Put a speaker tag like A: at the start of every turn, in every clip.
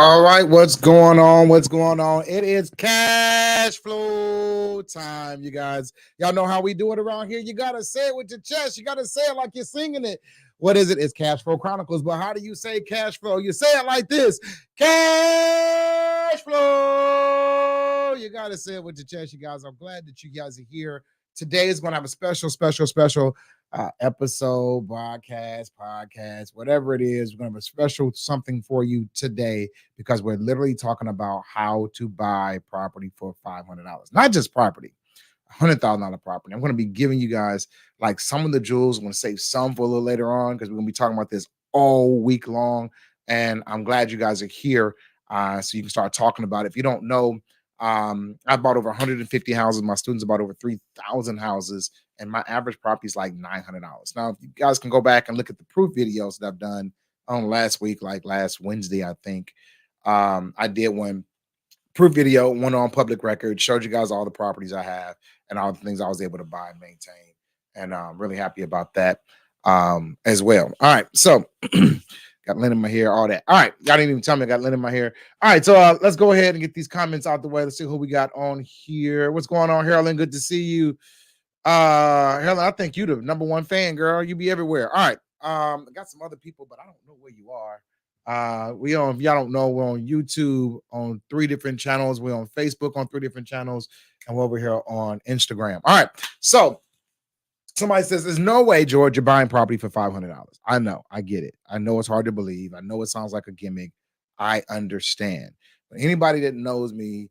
A: All right, what's going on? What's going on? It is cash flow time, you guys. Y'all know how we do it around here. You gotta say it with your chest. You gotta say it like you're singing it. What is it? It's Casshflow Chronicles. But how do you say cash flow? You say it like this: cash flow. You gotta say it with your chest, you guys. I'm glad that you guys are here. Today is gonna have a special episode, podcast, whatever it is. We're gonna have a special something for you today because we're literally talking about how to buy property for $500. Not just property, $100,000 property. I'm going to be giving you guys like some of the jewels. I'm going to save some for a little later on because we're going to be talking about this all week long. And I'm glad you guys are here so you can start talking about it. If you don't know, I bought over 150 houses. My students bought over 3,000 houses, and my average property is like $900. Now, if you guys can go back and look at the proof videos that I've done on last week, like last Wednesday, I think I did one proof video, one on public record, showed you guys all the properties I have and all the things I was able to buy and maintain. And I'm really happy about that as well. All right. So got lint in my hair, all that. All right. Y'all didn't even tell me I got lint in my hair. All right. So let's go ahead and get these comments out the way. Let's see who we got on here. What's going on, Harold? Good to see you. Harold, I think you the number one fan, girl. You be everywhere. All right. I got some other people, but I don't know where you are. If y'all don't know, we're on YouTube on 3 different channels. We're on Facebook on 3 different channels, and we're over here on Instagram. All right. So somebody says, there's no way, George, you're buying property for $500. I know. I get it. I know it's hard to believe. I know it sounds like a gimmick. I understand. But anybody that knows me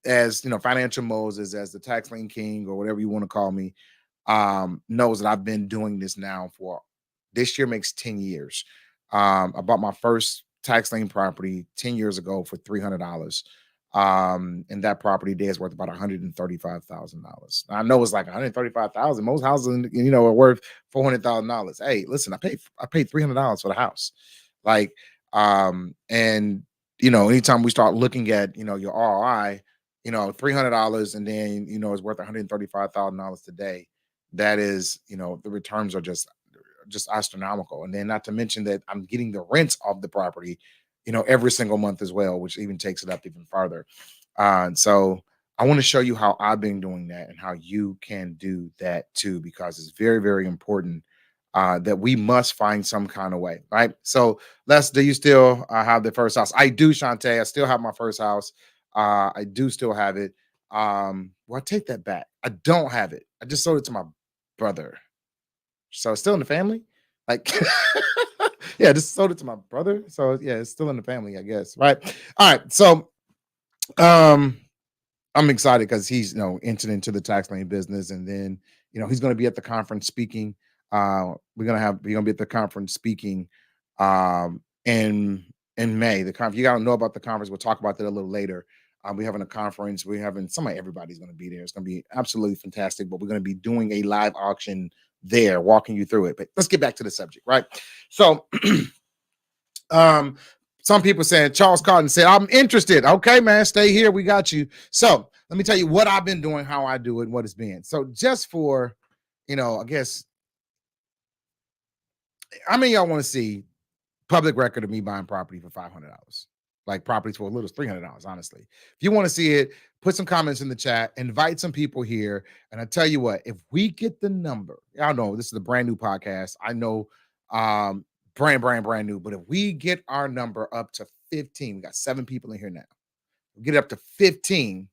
A: as, Financial Moses, as the tax lien king, or whatever you want to call me, knows that I've been doing this now for this year makes 10 years. I bought my first tax lien property 10 years ago for $300. And that property today is worth about $135,000. I know it's like $135,000. Most houses, are worth $400,000. Hey, listen, I paid $300 for the house. Like, and anytime we start looking at your ROI, $300, and then it's worth $135,000 today. That is, the returns are just astronomical. And then not to mention that I'm getting the rent of the property, every single month as well, which even takes it up even farther. So I want to show you how I've been doing that and how you can do that too, because it's very, very important that we must find some kind of way, right? So do you still have the first house? I do, Shantae. I still have my first house. I do still have it. Well, I take that back. I don't have it. I just sold it to my brother. So it's still in the family, like, yeah, just sold it to my brother. So yeah, it's still in the family, I guess. Right. All right. So, I'm excited because he's, entered into the tax lien business, and then, he's going to be at the conference speaking. We're going to be at the conference speaking, in May. The conference, you got to know about the conference. We'll talk about that a little later. We're having a conference. Everybody's going to be there. It's going to be absolutely fantastic, but we're going to be doing a live auction there, walking you through it. But let's get back to the subject, right? So some people saying, Charles Cotton said, I'm interested. Okay, man, stay here, we got you. So let me tell you what I've been doing, how I do it, and what it's been. So just for I guess, I mean, y'all want to see public record of me buying property for $500, like properties for as little as $300, honestly. If you want to see it, put some comments in the chat, invite some people here. And I tell you what, if we get the number, I know this is a brand new podcast. I know, brand new, but if we get our number up to 15, we got 7 people in here now. We get it up to 15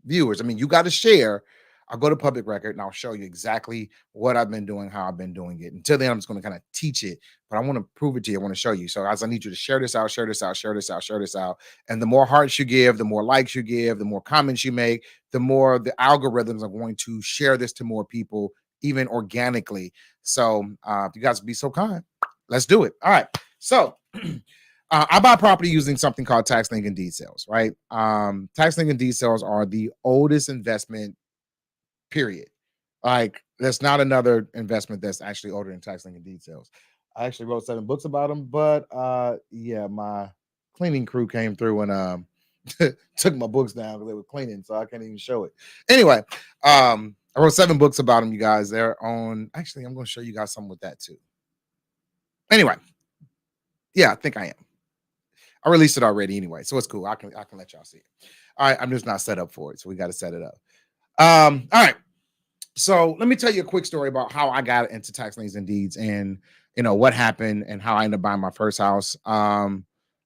A: viewers. I mean, you got to share. I'll go to public record and I'll show you exactly what I've been doing, how I've been doing it. Until then, I'm just going to kind of teach it, but I want to prove it to you. I want to show you. So guys, I need you to share this out. And the more hearts you give, the more likes you give, the more comments you make, the more the algorithms are going to share this to more people, even organically. So if you guys would be so kind, let's do it. All right. So I buy property using something called tax lien and deed sales, right? Tax lien and deed sales are the oldest investment, period. Like, there's not another investment that's actually older than tax lien and deed sales. I actually wrote 7 books about them, but yeah, my cleaning crew came through and took my books down because they were cleaning, so I can't even show it. Anyway, I wrote 7 books about them, you guys. They're on. Actually, I'm going to show you guys something with that too. Anyway, yeah, I think I am. I released it already anyway, so it's cool. I can let y'all see it. All right, I'm just not set up for it, so we got to set it up. All right. So let me tell you a quick story about how I got into tax liens and deeds, and what happened and how I ended up buying my first house.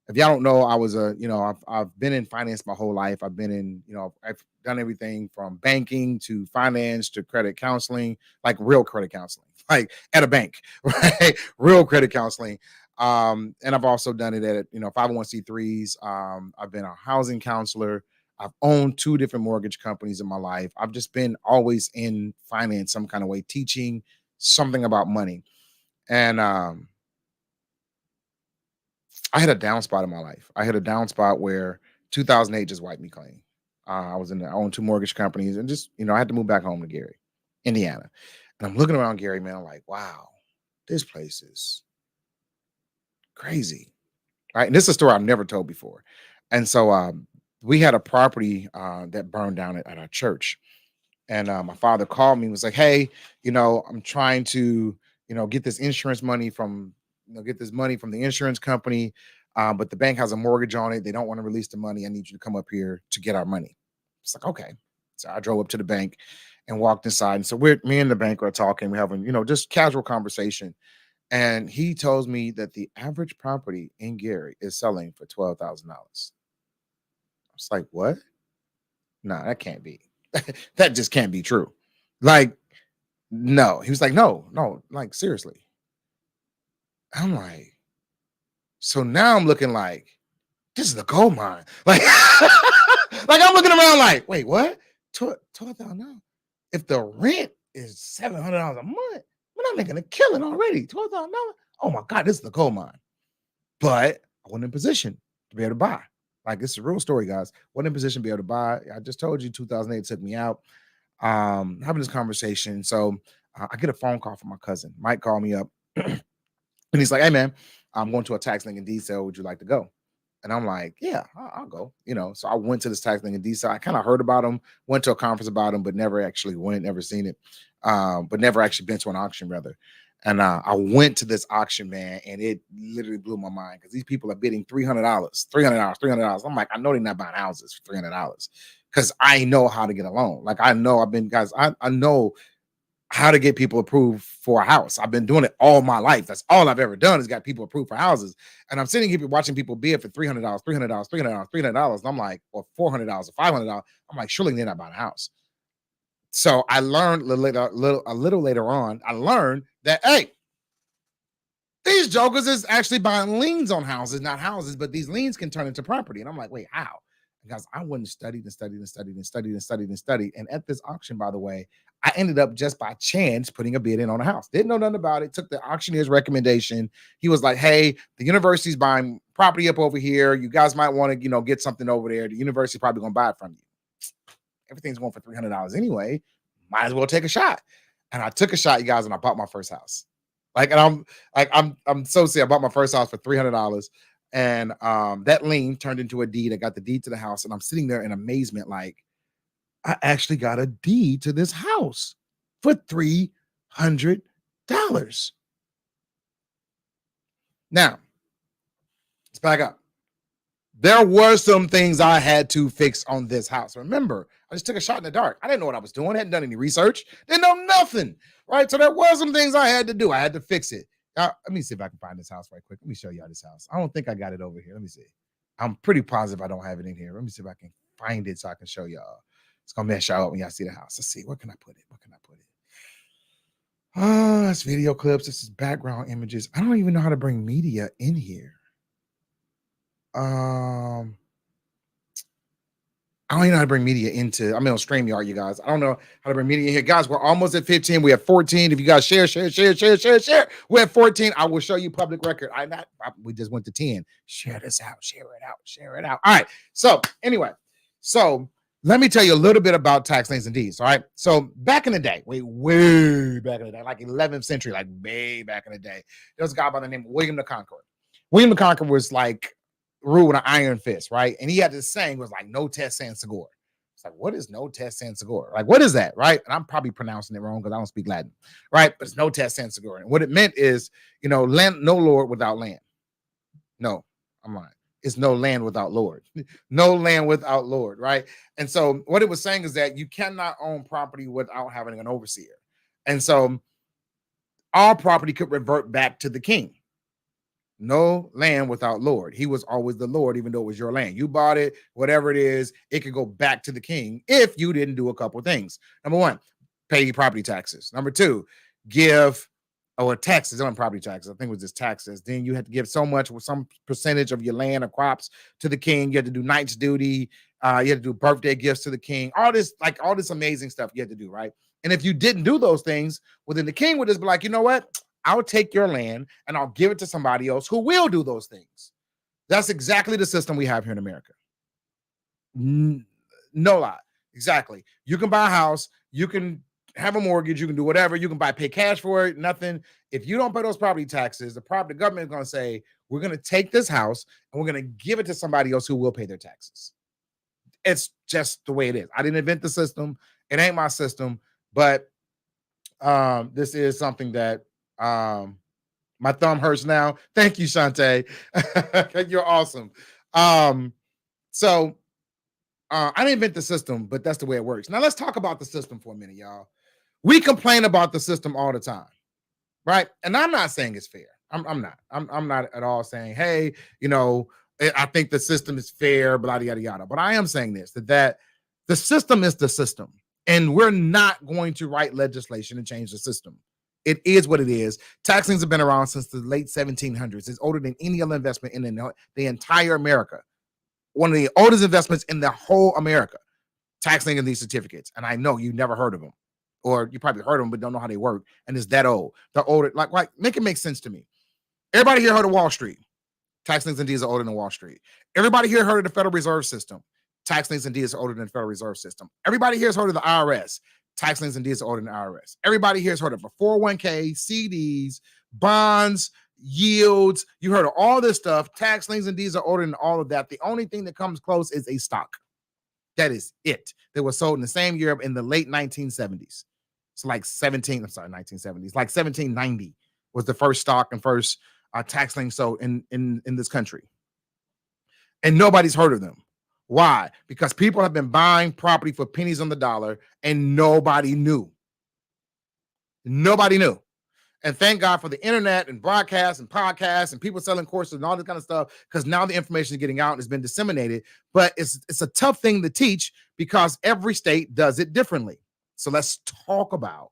A: If y'all don't know, I was I've been in finance my whole life. I've been in, I've done everything from banking to finance to credit counseling, like real credit counseling, like at a bank, right? Real credit counseling. And I've also done it at 501c3s. I've been a housing counselor. I've owned two different mortgage companies in my life. I've just been always in finance some kind of way, teaching something about money. And I had a down spot in my life. I had a down spot where 2008 just wiped me clean. I owned two mortgage companies, and just, I had to move back home to Gary, Indiana. And I'm looking around Gary, man. I'm like, wow, this place is crazy. Right. And this is a story I've never told before. And so we had a property that burned down at our church. And my father called me and was like, hey, I'm trying to, get this insurance money from, get this money from the insurance company. But the bank has a mortgage on it. They don't want to release the money. I need you to come up here to get our money. It's like, okay. So I drove up to the bank and walked inside. And so me and the bank are talking. We're having, just casual conversation. And he tells me that the average property in Gary is selling for $12,000. I was like, what? No, that can't be. That just can't be true. Like, no. He was like, no, like seriously. I'm like, so now I'm looking like, this is the gold mine. Like, like I'm looking around like, wait, what? $12,000. If the rent is $700 a month, man, I'm making a killing already. $12,000. Oh my God, this is the gold mine. But I wasn't in position to be able to buy. Like, this is a real story, guys. Wasn't in position to be able to buy. I just told you 2008 took me out. Having this conversation. So I get a phone call from my cousin. Mike called me up and he's like, hey man, I'm going to a tax lien and deed sale. Would you like to go? And I'm like, yeah, I'll go. So I went to this tax lien and deed sale. I kind of heard about him, went to a conference about him, but never actually went, never seen it, but never actually been to an auction rather. And I went to this auction, man, and it literally blew my mind because these people are bidding $300, $300. I'm like, I know they're not buying houses for $300 because I know how to get a loan. Like, I know I know how to get people approved for a house. I've been doing it all my life. That's all I've ever done is got people approved for houses. And I'm sitting here watching people bid for $300, $300, $300, $300. And I'm like, or $400 or $500. I'm like, surely they're not buying a house. So I learned a little later on, I learned that, hey, these jokers is actually buying liens on houses, not houses, but these liens can turn into property. And I'm like, wait, how? Because I went and studied and studied and studied and studied and studied and studied. And at this auction, by the way, I ended up just by chance putting a bid in on a house. Didn't know nothing about it. Took the auctioneer's recommendation. He was like, hey, the university's buying property up over here. You guys might want to, get something over there. The university's probably going to buy it from you. Everything's going for $300 anyway. Might as well take a shot. And I took a shot, you guys, and I bought my first house. I'm so sick. I bought my first house for $300. And that lien turned into a deed. I got the deed to the house, and I'm sitting there in amazement, like, I actually got a deed to this house for $300. Now, let's back up. There were some things I had to fix on this house. Remember, I just took a shot in the dark. I didn't know what I was doing. I hadn't done any research. Didn't know nothing, right? So there were some things I had to do. I had to fix it. Now, let me see if I can find this house right quick. Let me show y'all this house. I don't think I got it over here. Let me see. I'm pretty positive I don't have it in here. Let me see if I can find it so I can show y'all. It's going to mess y'all up when y'all see the house. Let's see. Where can I put it? Oh, that's video clips. This is background images. I don't even know how to bring media in here. I don't even know how to bring media into. I'm on StreamYard, you guys. I don't know how to bring media in here. Guys, we're almost at 15. We have 14. If you guys share. We have 14. I will show you public record. We just went to 10. Share this out. Share it out. All right. So anyway, let me tell you a little bit about tax liens and deeds. All right. So back in the day, way back in the day, like 11th century, like way back in the day, there was a guy by the name of William the Conqueror. William the Conqueror was like ruled with an iron fist, right? And he had this saying was like, no test sans segor. It's like, what is no test sans segor? Like, what is that, right? And I'm probably pronouncing it wrong because I don't speak Latin, right? But it's no test sans segor. And what it meant is, land no lord without land. No, I'm lying. is no land without Lord. No land without Lord, right? And so what it was saying is that you cannot own property without having an overseer. And so all property could revert back to the king. No land without Lord. He was always the Lord, even though it was your land. You bought it, whatever it is, it could go back to the king if you didn't do a couple of things. Number one, pay your property taxes. Number two, give taxes on property taxes. I think it was just taxes. Then you had to give so much with some percentage of your land or crops to the king. You had to do knight's duty. You had to do birthday gifts to the king. All this amazing stuff you had to do, right? And if you didn't do those things, well, then the king would just be like, you know what? I'll take your land and I'll give it to somebody else who will do those things. That's exactly the system we have here in America. No lie. Exactly. You can buy a house, you can have a mortgage, you can do whatever, you can pay cash for it, nothing. If you don't pay those property taxes, the government is going to say, we're going to take this house and we're going to give it to somebody else who will pay their taxes. It's just the way it is. I didn't invent the system. It ain't my system, but this is something that my thumb hurts now. Thank you, Shantae. You're awesome. So I didn't invent the system, but that's the way it works. Now let's talk about the system for a minute, y'all. We complain about the system all the time, right? And I'm not saying it's fair. I'm not. I'm not at all saying, hey, I think the system is fair, blah, yada, yada. But I am saying this, that the system is the system. And we're not going to write legislation and change the system. It is what it is. Tax liens have been around since the late 1700s. It's older than any other investment in the entire America. One of the oldest investments in the whole America. Tax lien and these certificates. And I know you never heard of them. Or you probably heard of them, but don't know how they work. And it's that old. The older, like make it make sense to me. Everybody here heard of Wall Street. Tax liens and deeds are older than Wall Street. Everybody here heard of the Federal Reserve System. Tax liens and deeds are older than the Federal Reserve System. Everybody here has heard of the IRS. Tax liens and deeds are older than the IRS. Everybody here has heard of a 401k, CDs, bonds, yields. You heard of all this stuff. Tax liens and deeds are older than all of that. The only thing that comes close is a stock. That is it. That was sold in the same year in the late 1970s. So like 1970s, like 1790 was the first stock and first tax lien sold in this country. And nobody's heard of them. Why? Because people have been buying property for pennies on the dollar and nobody knew. Nobody knew. And thank God for the internet and broadcasts and podcasts and people selling courses and all this kind of stuff, because now the information is getting out and it's been disseminated. But it's a tough thing to teach because every state does it differently. So let's talk about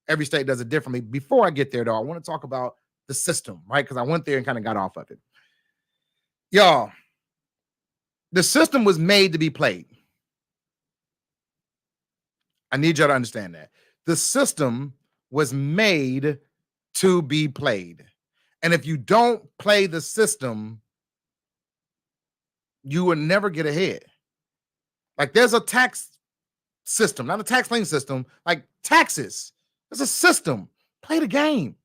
A: every state does it differently. Before I get there, though, I want to talk about the system, right? Because I went there and kind of got off of it. Y'all, the system was made to be played. I need y'all to understand that. The system was made to be played. And if you don't play the system, you will never get ahead. Like there's a tax system, not a tax lien system, like taxes. There's a system. Play the game.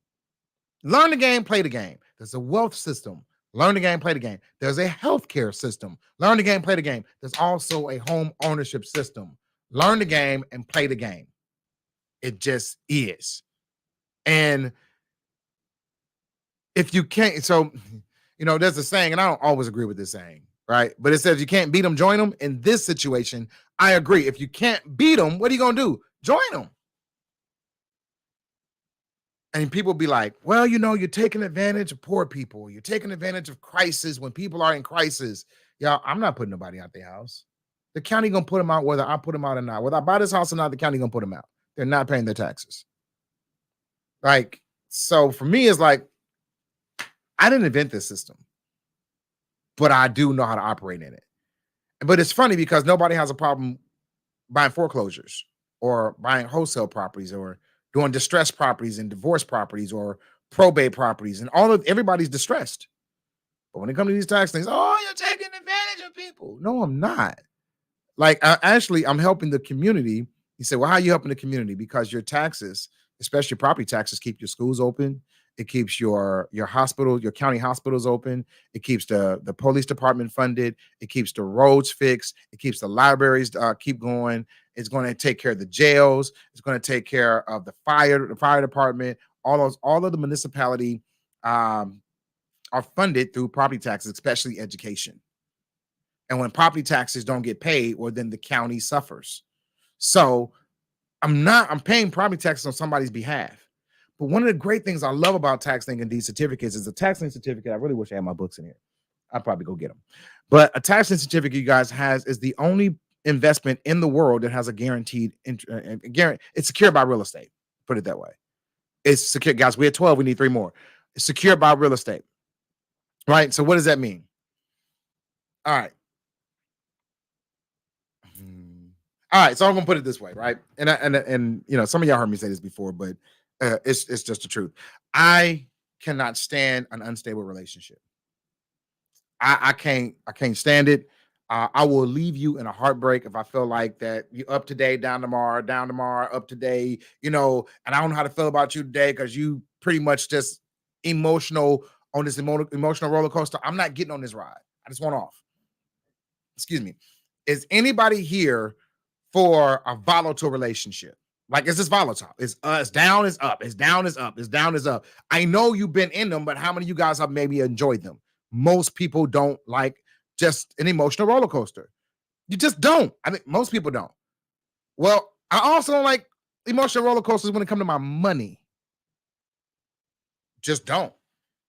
A: Learn the game, play the game. There's a wealth system. Learn the game, play the game. There's a healthcare system. Learn the game, play the game. There's also a home ownership system. Learn the game and play the game. It just is. And if you can't, so, there's a saying, and I don't always agree with this saying, right? But it says you can't beat them, join them. In this situation, I agree. If you can't beat them, what are you going to do? Join them. And people be like, well, you're taking advantage of poor people. You're taking advantage of crisis when people are in crisis. Y'all, I'm not putting nobody out their house. The county going to put them out whether I put them out or not. Whether I buy this house or not, the county going to put them out. They're not paying their taxes. Like, so for me, it's like, I didn't invent this system, but I do know how to operate in it. But it's funny because nobody has a problem buying foreclosures or buying wholesale properties or doing distressed properties and divorce properties or probate properties, and everybody's distressed. But when it comes to these tax things, oh, you're taking advantage of people. No, I'm not. Like, I'm helping the community. You say, well, how are you helping the community? Because your taxes, especially property taxes, keep your schools open. It keeps your hospital, your county hospitals open. It keeps the police department funded. It keeps the roads fixed. It keeps the libraries keep going. It's going to take care of the jails. It's going to take care of the fire department. All of the municipality are funded through property taxes, especially education. And when property taxes don't get paid, well, then the county suffers. So I'm paying property taxes on somebody's behalf. But one of the great things I love about tax lien and these certificates is a tax lien certificate. I really wish I had my books in here. I'll probably go get them. But a tax lien certificate you guys is the only investment in the world that has a guaranteed it's secured by real estate. Put it that way. It's secure, guys. We had 12. We need 3 more. It's secured by real estate, right? So what does that mean? All right. All right. So I'm gonna put it this way, right? And you know, some of y'all heard me say this before, but it's just the truth. I cannot stand an unstable relationship. I can't stand it. I will leave you in a heartbreak if I feel like that you up today, down tomorrow, up today, you know, and I don't know how to feel about you today because you pretty much just emotional on this emotional roller coaster. I'm not getting on this ride. I just want off. Excuse me. Is anybody here for a volatile relationship? Like, is this volatile? It's down, is up, it's down, is up, it's down, is up. I know you've been in them, but how many of you guys have maybe enjoyed them? Most people don't like just an emotional roller coaster. You just don't. I think most people don't. Well, I also don't like emotional roller coasters when it comes to my money. Just don't.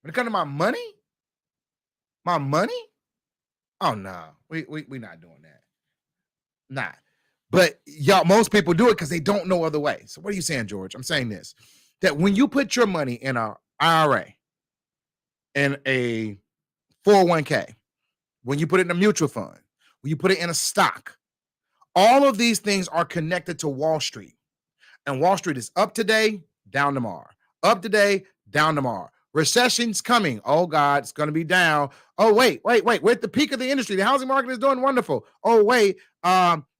A: When it comes to my money, oh no, we not doing that. Nah. But y'all, most people do it because they don't know other way. So what are you saying, George? I'm saying this, that when you put your money in a IRA, in a 401k, when you put it in a mutual fund, when you put it in a stock, all of these things are connected to Wall Street. And Wall Street is up today, down tomorrow. Up today, down tomorrow. Recession's coming. Oh God, it's going to be down. Oh wait. We're at the peak of the industry. The housing market is doing wonderful. Oh wait,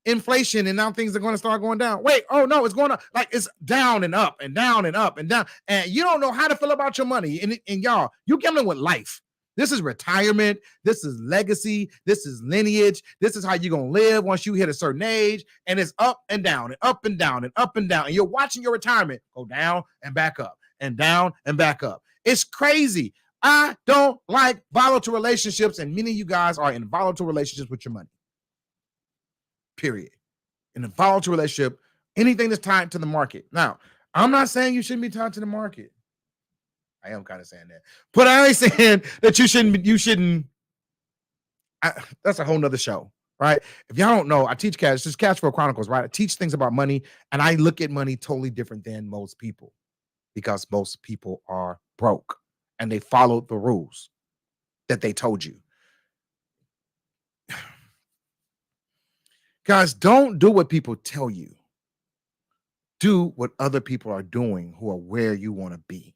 A: inflation, and now things are going to start going down. Wait, oh no, it's going to, like, it's down and up and down and up and down. And you don't know how to feel about your money. And y'all, you gambling with life. This is retirement. This is legacy. This is lineage. This is how you're going to live once you hit a certain age. And it's up and down and up and down and up and down. And you're watching your retirement go down and back up and down and back up. It's crazy. I don't like volatile relationships. And many of you guys are in volatile relationships with your money. Period. In a volatile relationship, anything that's tied to the market. Now, I'm not saying you shouldn't be tied to the market. I am kind of saying that, but I ain't saying that you shouldn't. That's a whole nother show, right? If y'all don't know, I teach cash. This is Casshflow Chronicles, right? I teach things about money, and I look at money totally different than most people because most people are broke and they followed the rules that they told you. Guys, don't do what people tell you. Do what other people are doing who are where you want to be.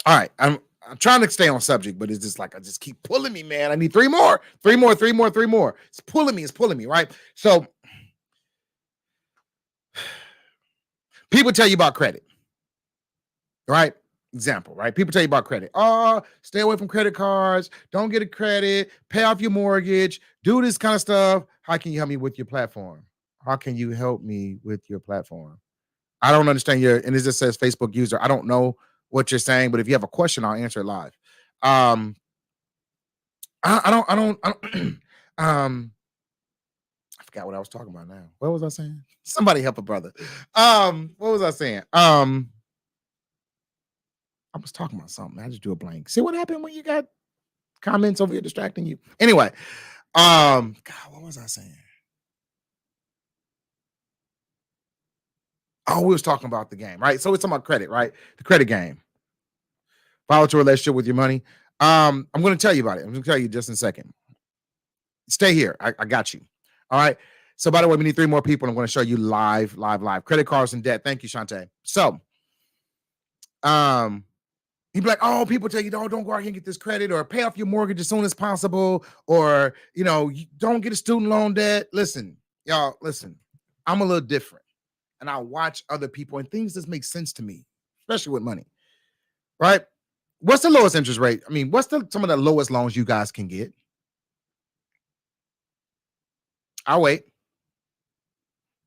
A: All right, I'm trying to stay on subject, but it's just like I just keep pulling me, man. I need 3 more. It's pulling me, right? So people tell you about credit, right? Example, right? People tell you about credit. Oh, stay away from credit cards. Don't get a credit. Pay off your mortgage. Do this kind of stuff. How can you help me with your platform? How can you help me with your platform? I don't understand and it just says Facebook user. I don't know what you're saying, but if you have a question, I'll answer it live. I don't I forgot what I was talking about now. What was I saying? Somebody help a brother. What was I saying? I was talking about something. I just drew a blank. See what happened when you got comments over here distracting you? Anyway, God, what was I saying? Oh, we was talking about the game, right? So we're talking about credit, right? The credit game. Volatile relationship with your money. I'm going to tell you about it. I'm going to tell you just in a second. Stay here. I got you. All right. So by the way, we need 3 more people. I'm going to show you live. Credit cards and debt. Thank you, Shantae. So, you'd be like, oh, people tell you, don't go out here and get this credit or pay off your mortgage as soon as possible. Or, you know, you don't get a student loan debt. Listen, y'all, listen, I'm a little different. And I watch other people and things that make sense to me, especially with money, right? What's the lowest interest rate? I mean, what's some of the lowest loans you guys can get? I'll wait.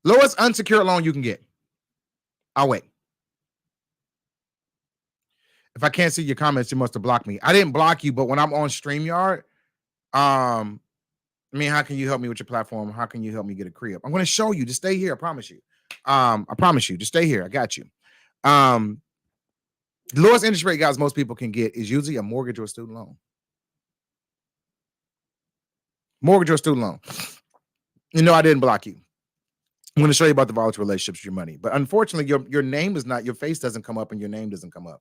A: Lowest unsecured loan you can get. I'll wait. If I can't see your comments, you must have blocked me. I didn't block you, but when I'm on StreamYard, I mean, how can you help me with your platform? How can you help me get a crib? I'm going to show you. Just stay here. I promise you. I promise you. Just stay here. I got you. The lowest interest rate, guys, most people can get is usually a mortgage or a student loan. Mortgage or student loan. I didn't block you. I'm going to show you about the volatile relationships with your money. But unfortunately, your name is not, your face doesn't come up and your name doesn't come up.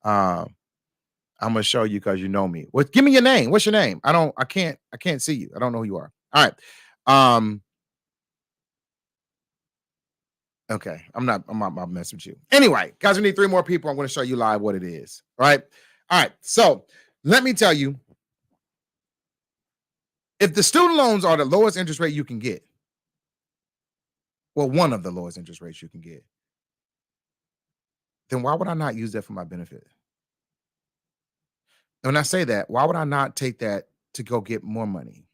A: I'm going to show you because you know me. Give me your name. What's your name? I can't see you. I don't know who you are. All right. Okay. I'm not messing with you. Anyway, guys, we need 3 more people. I'm going to show you live what it is. All right. All right. So let me tell you, if the student loans are the lowest interest rate you can get, well, one of the lowest interest rates you can get, then why would I not use that for my benefit? And when I say that, why would I not take that to go get more money?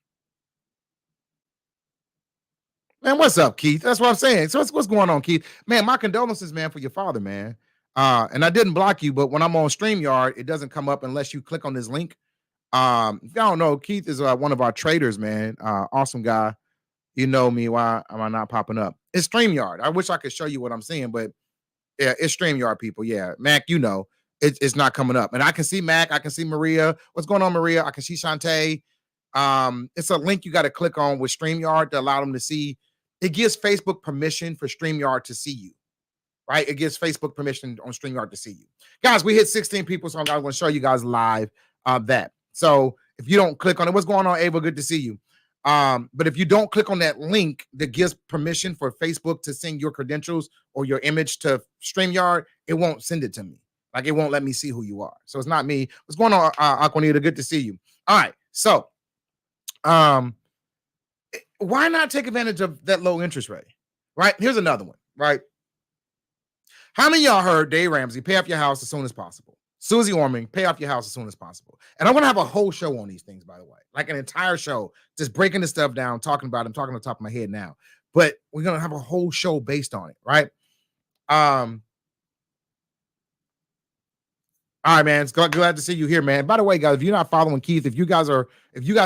A: Man, what's up, Keith? That's what I'm saying. So what's going on, Keith? Man, my condolences, man, for your father, man. And I didn't block you, but when I'm on StreamYard, it doesn't come up unless you click on this link. If y'all don't know, Keith is one of our traders, man. Awesome guy. You know me. Why am I not popping up? It's StreamYard. I wish I could show you what I'm seeing, but yeah, it's StreamYard, people. Yeah, Mac, it's not coming up. And I can see Mac. I can see Maria. What's going on, Maria? I can see Shantae. It's a link you got to click on with StreamYard to allow them to see. It gives Facebook permission for StreamYard to see you, right? It gives Facebook permission on StreamYard to see you. Guys, we hit 16 people, so I'm going to show you guys live that. So if you don't click on it, what's going on, Ava? Good to see you. But if you don't click on that link that gives permission for Facebook to send your credentials or your image to StreamYard, it won't send it to me. Like, it won't let me see who you are. So it's not me. What's going on, Aquanita? Good to see you. All right. So why not take advantage of that low interest rate? Right? Here's another one, right? How many of y'all heard Dave Ramsey, pay off your house as soon as possible? Susie Orming, pay off your house as soon as possible. And I'm going to have a whole show on these things, by the way, like an entire show, just breaking this stuff down, talking about it. I'm talking on the top of my head now, but we're going to have a whole show based on it, right? All right, man. It's glad to see you here, man. By the way, guys, if you're not following Keith, if you guys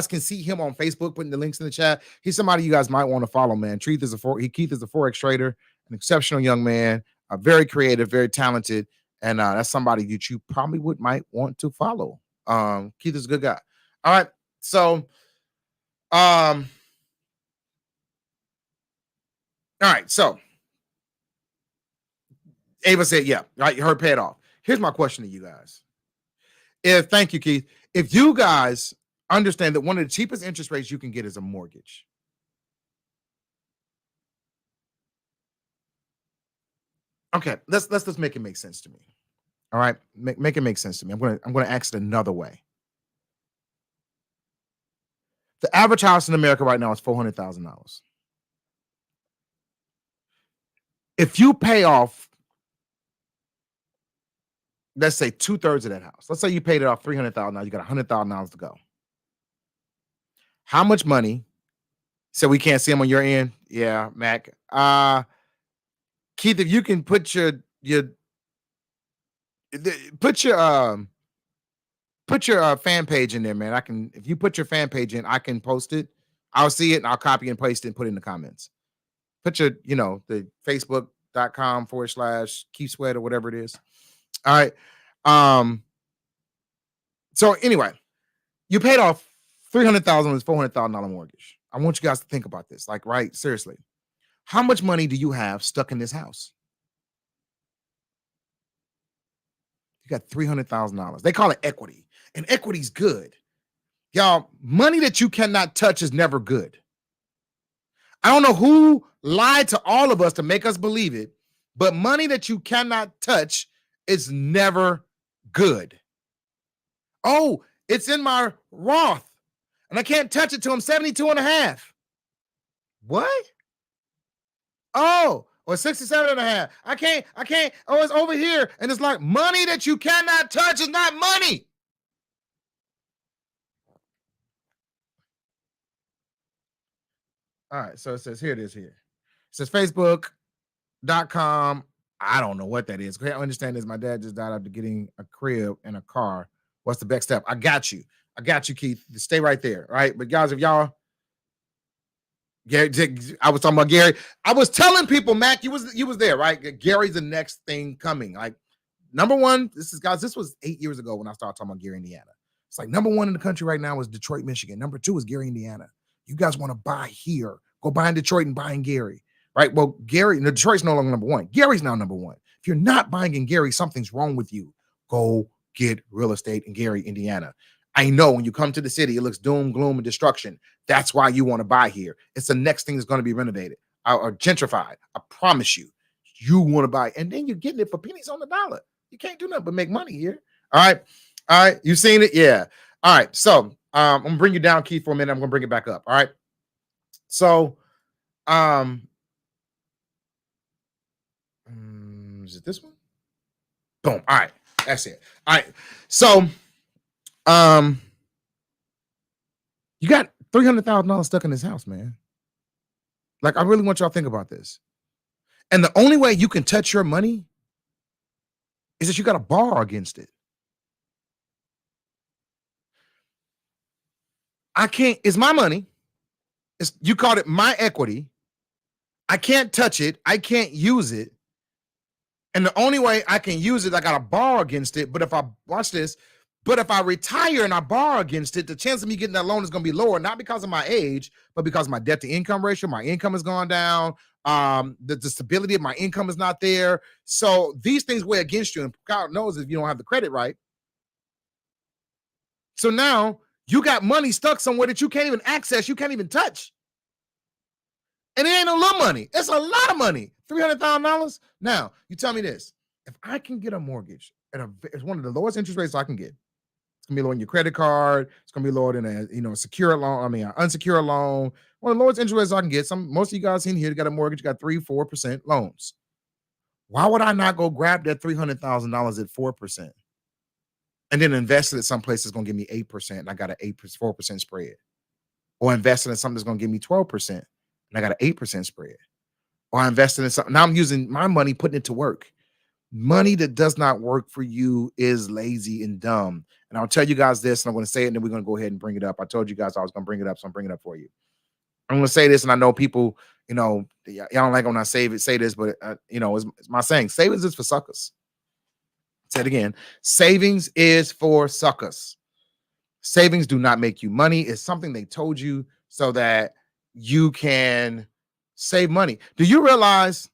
A: can see him on Facebook, putting the links in the chat, he's somebody you guys might want to follow, man. Keith is a Forex trader, an exceptional young man, very creative, very talented, and that's somebody that you probably might want to follow. Keith is a good guy. All right, so all right, so Ava said, yeah, right, her paid off. Here's my question to you guys. Thank you, Keith. If you guys understand that one of the cheapest interest rates you can get is a mortgage. Okay, let's make it make sense to me. All right, make it make sense to me. I'm gonna ask it another way. The average house in America right now is $400,000. If you pay off, let's say 2/3 of that house. Let's say you paid it off $300,000. You got $100,000 to go. How much money? So we can't see them on your end. Yeah, Mac. Keith, if you can put your fan page in there, man. If you put your fan page in, I can post it. I'll see it and I'll copy and paste it and put it in the comments. Put your, the facebook.com/Keith Sweat or whatever it is. All right. So anyway, you paid off $300,000 with $400,000 mortgage. I want you guys to think about this. Like, right? Seriously. How much money do you have stuck in this house? You got $300,000. They call it equity, and equity's good. Y'all, money that you cannot touch is never good. I don't know who lied to all of us to make us believe it, but money that you cannot touch is never good. Oh, it's in my Roth, and I can't touch it till I'm 72 and a half. What? Oh, or 67 and a half. I can't. Oh, it's over here. And it's like, money that you cannot touch is not money. All right. So it says, here it is here. It says Facebook.com. I don't know what that is. Okay, I understand this. My dad just died after getting a crib and a car. What's the next step? I got you. I got you, Keith. Stay right there. All right. But guys, if y'all Gary, I was talking about Gary. I was telling people, Mac, you was there, right? Gary's the next thing coming. Like number one, this is guys. This was 8 years ago when I started talking about Gary, Indiana. It's like number one in the country right now is Detroit, Michigan. Number two is Gary, Indiana. You guys want to buy here? Go buy in Detroit and buy in Gary, right? Well, Gary, Detroit's no longer number one. Gary's now number one. If you're not buying in Gary, something's wrong with you. Go get real estate in Gary, Indiana. I know when you come to the city, it looks doom, gloom, and destruction. That's why you want to buy here. It's the next thing that's going to be renovated or gentrified. I promise you. You want to buy, and then you're getting it for pennies on the dollar. You can't do nothing but make money here. All right. All right. You seen it? Yeah. All right. So I'm gonna bring you down, Keith, for a minute. I'm gonna bring it back up. All right. So is it this one? Boom. All right. That's it. All right. So you got $300,000 stuck in this house, man. Like, I really want y'all to think about this. And the only way you can touch your money is that you got to borrow against it. I can't, it's my money. You called it my equity. I can't touch it. I can't use it. And the only way I can use it, I got to borrow against it. But if I watch this, but if I retire and I borrow against it, the chance of me getting that loan is going to be lower, not because of my age, but because of my debt to income ratio. My income has gone down. The stability of my income is not there. So these things weigh against you. And God knows if you don't have the credit right. So now you got money stuck somewhere that you can't even access. You can't even touch. And it ain't no little money. It's a lot of money. $300,000. Now, you tell me this. If I can get a mortgage at it's one of the lowest interest rates I can get, it's gonna be lower in your credit card. It's gonna be lower in a secure loan. I mean, an unsecured loan. One of the lowest interest rates I can get. Most of you guys in here got a mortgage, got 3-4% loans. Why would I not go grab that $300,000 at 4% and then invest it at some place that's gonna give me 8% and I got an 4% spread, or invest it in something that's gonna give me 12% and I got an 8% spread, or I invested in something. Now I'm using my money, putting it to work. Money that does not work for you is lazy and dumb. And I'll tell you guys this, and I'm going to say it, and then we're going to go ahead and bring it up. I told you guys I was going to bring it up, so I'm bringing it up for you. I'm going to say this, and I know people, y'all don't like when I say this, but, it's my saying. Savings is for suckers. Say it again. Savings is for suckers. Savings do not make you money. It's something they told you so that you can save money. Do you realize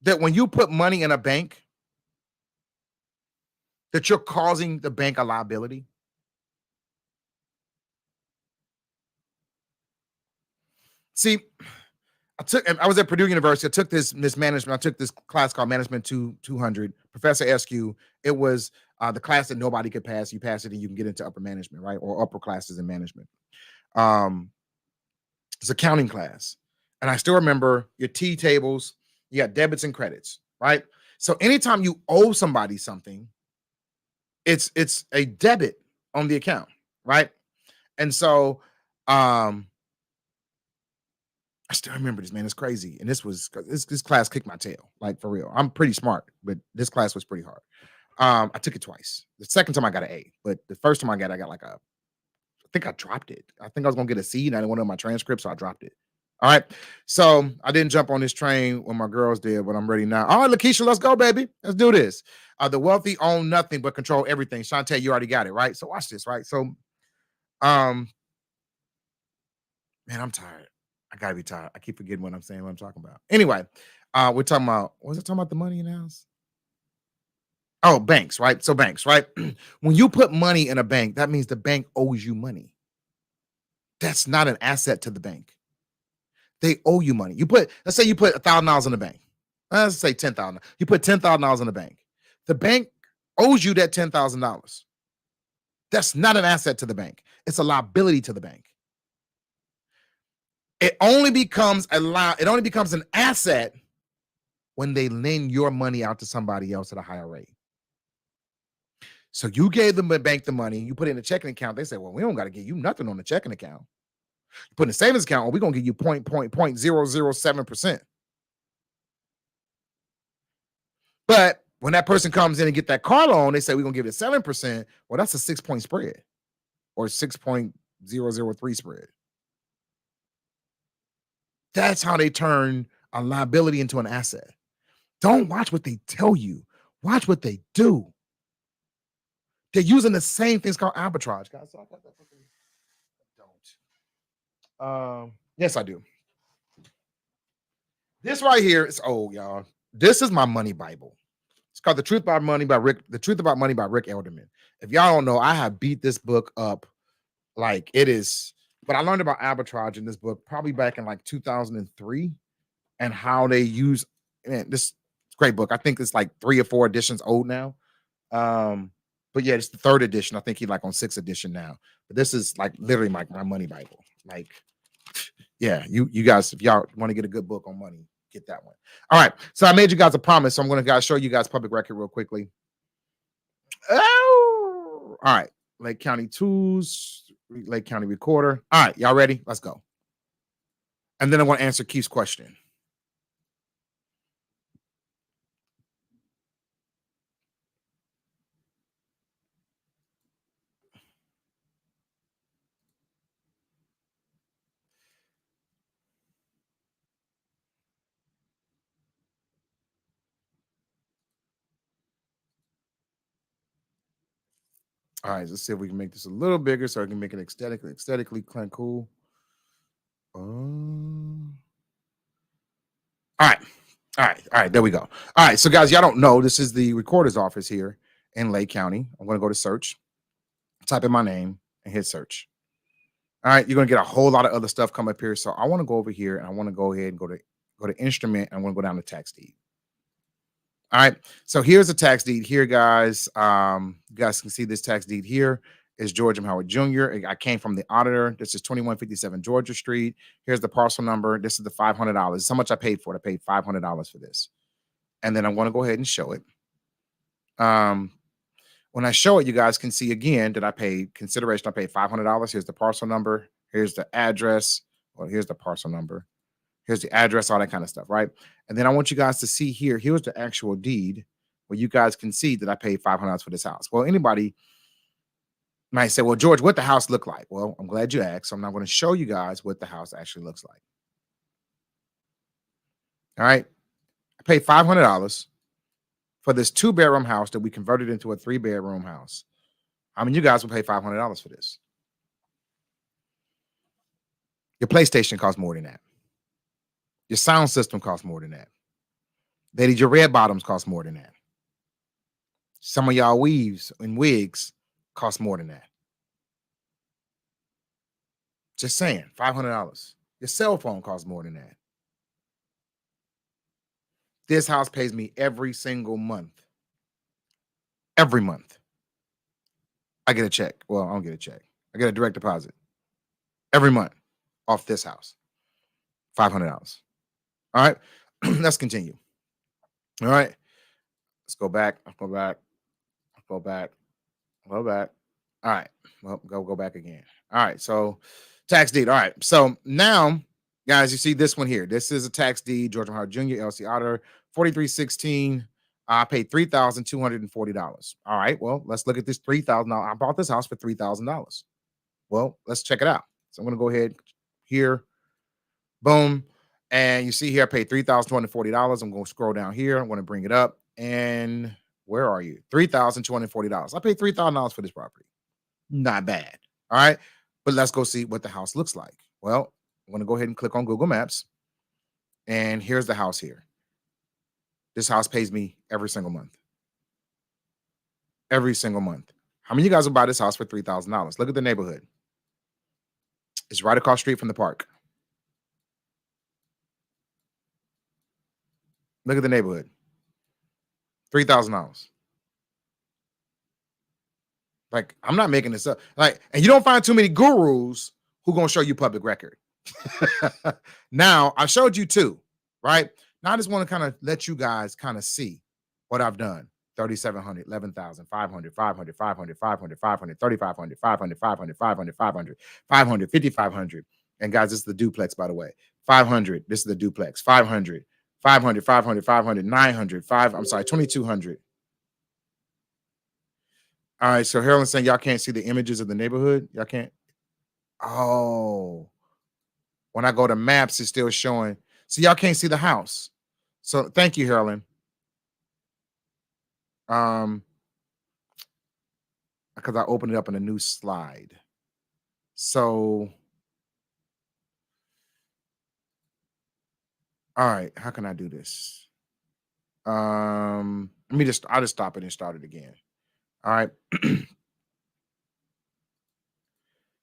A: that when you put money in a bank, that you're causing the bank a liability? See, I was at Purdue University. I took this management. I took this class called Management 200. Professor Eskew. It was the class that nobody could pass. You pass it and you can get into upper management, right? Or upper classes in management. It's accounting class. And I still remember your T tables, you got debits and credits, right? So anytime you owe somebody something, it's a debit on the account, right? And so I still remember this, man. It's crazy. And this class kicked my tail, like for real. I'm pretty smart, but this class was pretty hard. I took it twice. The second time I got an A, but the first time I got like I think I dropped it. I think I was gonna get a C and I didn't want to know my transcript, so I dropped it. All right. So I didn't jump on this train when my girls did, but I'm ready now. All right, Lakeisha, let's go, baby. Let's do this. The wealthy own nothing but control everything. Shantae, you already got it, right? So watch this, right? So man, I'm tired. I gotta be tired. I keep forgetting what I'm saying, what I'm talking about. Anyway, we're talking about, was it talking about the money in the house? Oh, banks, right? So banks, right? When you put money in a bank, that means the bank owes you money. That's not an asset to the bank. They owe you money. Let's say you put $1,000 in the bank. Let's say 10,000. You put $10,000 in the bank. The bank owes you that $10,000. That's not an asset to the bank. It's a liability to the bank. It only becomes an asset when they lend your money out to somebody else at a higher rate. So you gave them the bank the money, you put it in a checking account. They say, well, we don't got to give you nothing on the checking account. You put in a savings account, we're gonna give you 0.007%. But when that person comes in and get that car loan, they say we're gonna give it 7%. Well, that's a 6-point spread or 6.003 spread. That's how they turn a liability into an asset. Don't watch what they tell you. Watch what they do. They're using the same things called arbitrage, guys. So I got that fucking don't. Yes, I do. This right here is old, y'all. This is my money Bible. It's called The Truth About Money by Rick. The Truth About Money by Rick Elderman. If y'all don't know, I have beat this book up like it is. But I learned about arbitrage in this book probably back in like 2003 and how they use. Man, this great book. I think it's like 3 or 4 editions old now. But yeah, it's the 3rd edition. I think he's like on 6th edition now. But this is like literally my money Bible. Like, yeah, you guys, if y'all want to get a good book on money, get that one. All right. So I made you guys a promise. So I'm going to show you guys public record real quickly. Oh, all right. Lake County Tools, Lake County Recorder. All right. Y'all ready? Let's go. And then I want to answer Keith's question. All right, let's see if we can make this a little bigger so I can make it aesthetically kind of cool. All right, there we go. All right, so guys, y'all don't know, this is the recorder's office here in Lake County. I'm going to go to search, type in my name, and hit search. All right, you're going to get a whole lot of other stuff come up here. So I want to go over here, and I want to go ahead and go to instrument, and I want to go down to tax deed. All right, so here's the tax deed here, guys. You guys can see this tax deed here is George M. Howard Jr. I came from the auditor. This is 2157 Georgia Street. Here's the parcel number. This is the $500. This is how much I paid for it. I paid $500 for this. And then I'm going to go ahead and show it. When I show it, you guys can see again that I paid consideration. I paid $500. Here's the parcel number. Here's the address. Well, here's the parcel number. Here's the address, all that kind of stuff, right? And then I want you guys to see here. Here's the actual deed where you guys can see that I paid $500 for this house. Well, anybody might say, well, George, what the house look like? Well, I'm glad you asked. So I'm not going to show you guys what the house actually looks like. All right. I paid $500 for this 2-bedroom house that we converted into a 3-bedroom house. I mean, you guys will pay $500 for this. Your PlayStation costs more than that. Your sound system costs more than that. Ladies, your red bottoms cost more than that. Some of y'all weaves and wigs cost more than that. Just saying, $500. Your cell phone costs more than that. This house pays me every single month. Every month. I get a check. Well, I don't get a check. I get a direct deposit every month off this house. $500. All right. Let's continue. All right. Let's go back. Go back. Go back. Go back. All right. Well, go back again. All right. So tax deed. All right. So now, guys, you see this one here. This is a tax deed, George M. Howard Jr., LC Auditor, 4316. I paid $3,240. All right. Well, let's look at this $3,000. I bought this house for $3,000. Well, let's check it out. So I'm going to go ahead here. Boom. And you see here, I paid $3,240. I'm going to scroll down here. I'm going to bring it up. And where are you? $3,240. I paid $3,000 for this property. Not bad. All right. But let's go see what the house looks like. Well, I'm going to go ahead and click on Google Maps. And here's the house here. This house pays me every single month. Every single month. How many of you guys will buy this house for $3,000? Look at the neighborhood. It's right across the street from the park. Look at the neighborhood. $3,000. Like, I'm not making this up. Like, and you don't find too many gurus who gonna show you public record. Now, I showed you 2, right? Now I just want to kind of let you guys kind of see what I've done. 3,700, 11,000, 500, 500, 500, 500, 500, 3,500, 500, 500, 500, 500, 500, 500, 5,500. And guys, this is the duplex, by the way. 500. This is the duplex. 500, 500, 500, 500, 900, 5. I'm sorry, 2,200. All right. So Harold's saying y'all can't see the images of the neighborhood. Y'all can't. Oh, when I go to maps, it's still showing. So y'all can't see the house. So thank you, Harold. Because I opened it up in a new slide. So, all right, how can I do this? I'll just stop it and start it again. All right.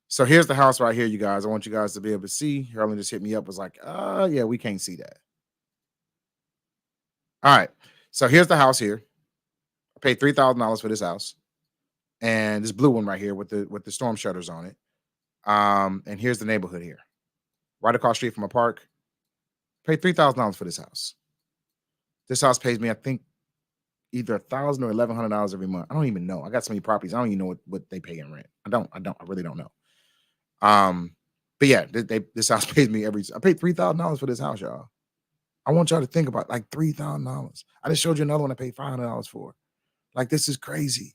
A: So here's the house right here, you guys. I want you guys to be able to see. Harold just hit me up, was like, yeah, we can't see that. All right. So here's the house here. I paid $3,000 for this house. And this blue one right here with the storm shutters on it. And here's the neighborhood here. Right across the street from a park. Paid $3,000 for this house. This house pays me, I think, either $1,000 or $1,100 every month. I don't even know. I got so many properties. I don't even know what they pay in rent. I really don't know. But yeah, this house pays me I paid $3,000 for this house, y'all. I want y'all to think about like $3,000. I just showed you another one I paid $500 for. Like, this is crazy.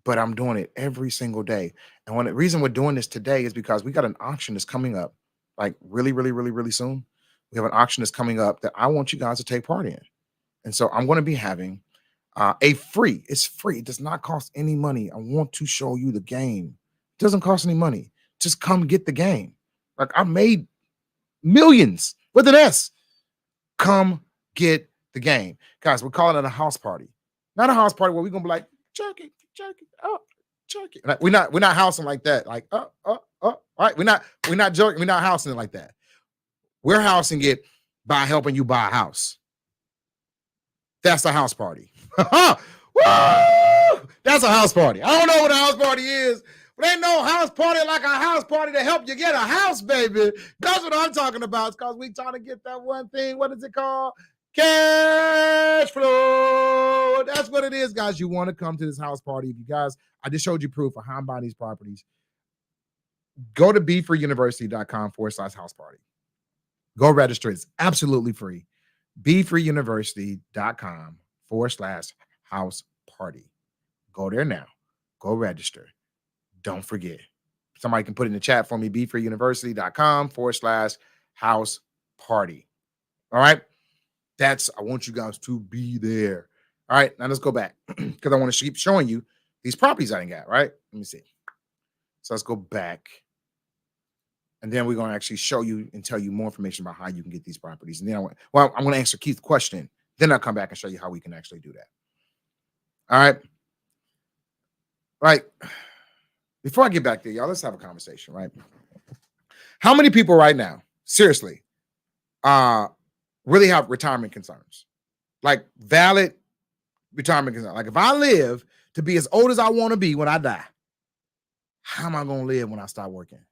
A: But I'm doing it every single day. And the reason we're doing this today is because we got an auction that's coming up, like really, really, really, really soon. We have an auction that's coming up that I want you guys to take part in. And so I'm going to be having it's free. It does not cost any money. I want to show you the game. It doesn't cost any money. Just come get the game. Like, I made millions with an S. Come get the game. Guys, we're calling it a house party. Not a house party where we're going to be like, jerk it, oh, jerk it. Like, we're not housing like that. Like, all right. We're not joking. We're not housing it like that. We're housing it by helping you buy a house. That's a house party. Woo! That's a house party. I don't know what a house party is, but ain't no house party like a house party to help you get a house, baby. That's what I'm talking about. It's because we trying to get that one thing. What is it called? Cash flow. That's what it is, guys. You want to come to this house party. If you guys, I just showed you proof of how I'm buying these properties. Go to beforeuniversity.com/house party. Go register. It's absolutely free. beforeuniversity.com/house party. Go there now. Go register. Don't forget. Somebody can put it in the chat for me. beforeuniversity.com/house party. All right. I want you guys to be there. All right. Now let's go back because I want to keep showing you these properties I didn't got. Right. Let me see. So let's go back. And then we're going to actually show you and tell you more information about how you can get these properties. And then I'm going to answer Keith's question. Then I'll come back and show you how we can actually do that. All right. Right. Before I get back there, y'all, let's have a conversation, right? How many people right now, seriously, really have retirement concerns? Like valid retirement concerns. Like, if I live to be as old as I want to be when I die, how am I going to live when I start working?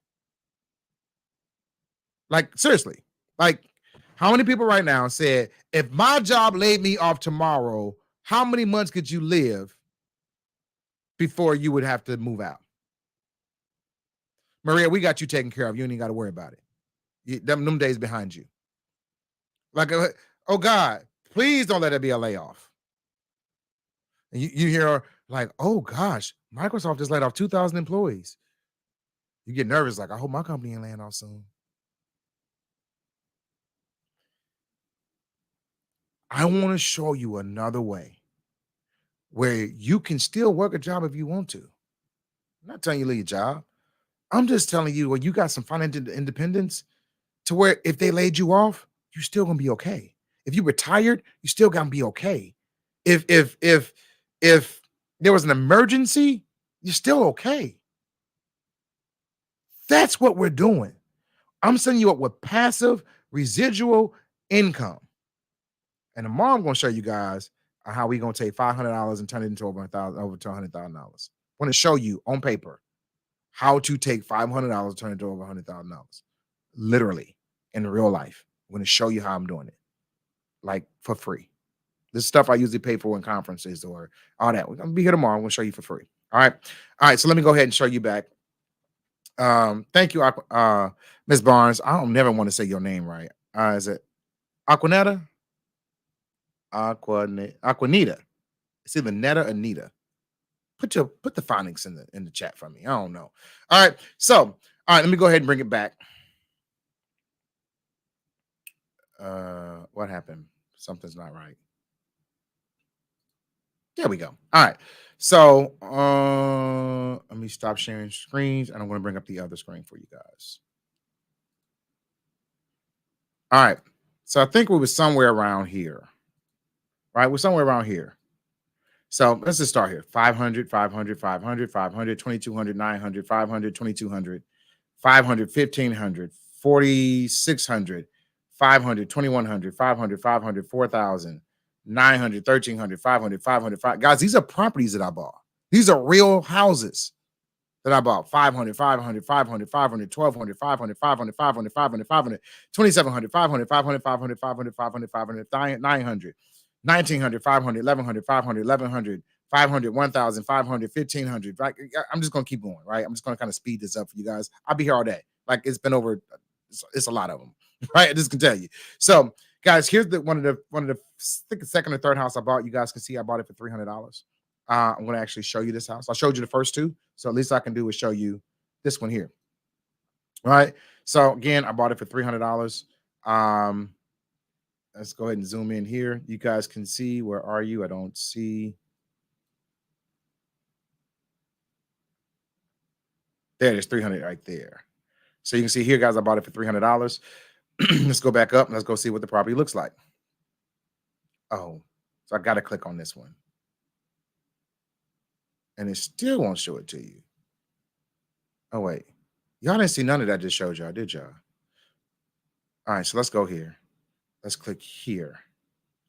A: Like, seriously, like, how many people right now said, if my job laid me off tomorrow, how many months could you live before you would have to move out? Maria, we got you taken care of. You ain't even got to worry about it. Them days behind you. Like, oh God, please don't let it be a layoff. And you hear like, oh gosh, Microsoft just laid off 2,000 employees. You get nervous, like, I hope my company ain't laying off soon. I want to show you another way where you can still work a job if you want to. I'm not telling you to leave your job. I'm just telling you, well, you got some financial independence to where if they laid you off, you're still gonna be okay. If you retired, you still gonna be okay. If there was an emergency, you're still okay. That's what we're doing. I'm setting you up with passive residual income. And tomorrow I'm going to show you guys how we're going to take $500 and turn it into over $100,000. I want to show you on paper how to take $500 and turn it into over $100,000. Literally, in real life. I'm going to show you how I'm doing it. Like, for free. This stuff I usually pay for in conferences or all that. We're going to be here tomorrow. I'm going to show you for free. All right. All right. So let me go ahead and show you back. Thank you, Miss Barnes. I don't never want to say your name right. Is it Aquanetta? Aquanita. It's either Netta or Nita. Put the phonics in the chat for me. I don't know. All right. So, all right, let me go ahead and bring it back. What happened? Something's not right. There we go. All right. So, let me stop sharing screens and I'm going to bring up the other screen for you guys. All right. So, I think we were somewhere around here. Right? We're somewhere around here. So let's just start here. 500, 500, 500, 500, 2200, 900, 500, 2200, 500, 1500, 4600, 500, 2100, 500, 500, 4000, 900, 1300, 500, 500, 500. Guys, these are properties that I bought. These are real houses that I bought. 500, 500, 500, 500, 1200, 500, 500, 500, 500, 500, 2700, 500, 500, 500, 500, 500, 500, 900, 1900, 500, 1100, 500, 1100, 500, 1000, 500, 1500. Like, I'm just going to keep going, right? I'm just going to kind of speed this up for you guys. I'll be here all day. Like, it's been over, it's a lot of them, right? I just can tell you. So, guys, here's one of the I think the second or third house I bought. You guys can see I bought it for $300. I'm going to actually show you this house. I showed you the first two, so at least I can do is show you this one here. All right. So again, I bought it for $300. Let's go ahead and zoom in here. You guys can see, where are you? I don't see. There it is, 300 right there. So you can see here, guys, I bought it for $300. Let's go back up and let's go see what the property looks like. Oh, so I got to click on this one. And it still won't show it to you. Oh, wait. Y'all didn't see none of that I just showed y'all, did y'all? All right, so let's go here. Let's click here.